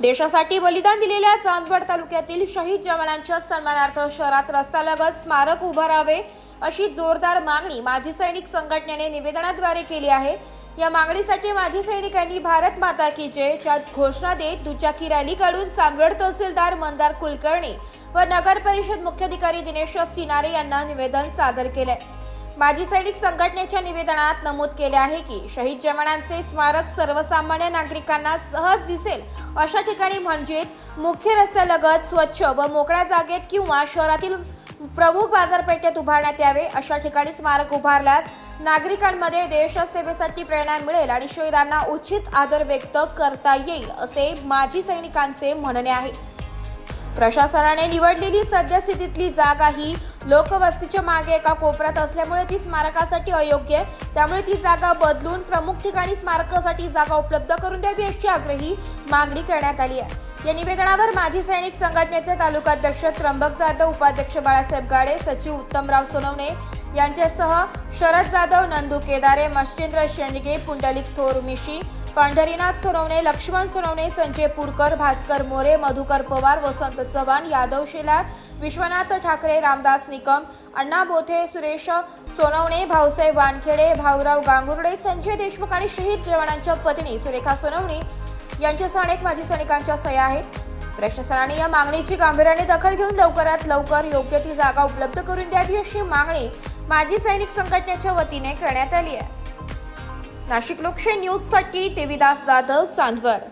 देशासाठी बलिदान दिलेल्या चांदवड तालुक्यातील शहीद जवानांच्या सन्मानार्थ शहरात रस्त्यालगत स्मारक उभारावे अशी जोरदार मागणी माजी सैनिक संघटनेने निवेदनाद्वारे केली आहे। या मागणीसाठी माजी सैनिकांनी भारत माता की जय च्या घोषणा देत दुचाकी रॅली काढून चांदवड तहसीलदार मंदार कुलकर्णी व नगर परिषद मुख्याधिकारी दिनेश सिनारे यांना निवेदन सादर केले। माजी सैनिक संघटनेच्या निवेदनात नमूद केले आहे की शहीद जवानांचे स्मारक सर्वसामान्य नागरिकांना सहज दिसेल अशा ठिकाणी म्हणजेच मुख्य रस्त्यालगत स्वच्छ व मोकळ्या जागेत किंवा शहरातील प्रमुख बाजारपेठेत उभारण्यात यावे। अशा ठिकाणी स्मारक उभारल्यास नागरिकांमध्ये देशसेवेसाठी प्रेरणा मिळेल आणि शहीदांना उचित आदर व्यक्त करता येईल असे माजी सैनिकांचे म्हणणे आहे। प्रशासनाने निवडलेली सद्यस्थितीतली जागा ही लोकवस्तीच्या मागे एका कोपऱ्यात असल्यामुळे ती स्मारकासाठी अयोग्य आहे। त्यामुळे ती जागा बदलून प्रमुख ठिकाणी स्मारकासाठी जागा उपलब्ध करून द्यावी अशी आग्रही मागणी करण्यात आली आहे। या निवेदनावर माजी सैनिक संघटनेचे तालुकाध्यक्ष त्र्यंबक जाधव, उपाध्यक्ष बाळासाहेब गाडे, सचिव उत्तमराव सोनवणे यांच्यासह शरद जाधव, नंदू केदारे, मच्छिंद्र शेंडगे, पुंडलिक थोरमिशी, पंढरीनाथ सोनवणे, लक्ष्मण सोनवणे, संजय पुरकर, भास्कर मोरे, मधुकर पवार, वसंत चव्हाण, यादव शेलार, विश्वनाथ ठाकरे, रामदास निकम, अण्णा बोथे, सुरेश सोनवणे, भाऊसाहेब वानखेडे, भाऊराव गांगुर्डे, संजय देशमुख आणि शहीद जवानांच्या पत्नी सुरेखा सोनवणे यांच्यासह अनेक माजी सैनिकांच्या सह्या आहेत। प्रशासनाने या मागणीची गांभीर्याने दखल घेऊन लवकरात लवकर योग्य ती जागा उपलब्ध करून द्यावी अशी मागणी माजी सैनिक संघटनेच्या वतीने करण्यात आली आहे। नाशिक लोकशाही न्यूज साठी देविदास जाधव, चांदवड।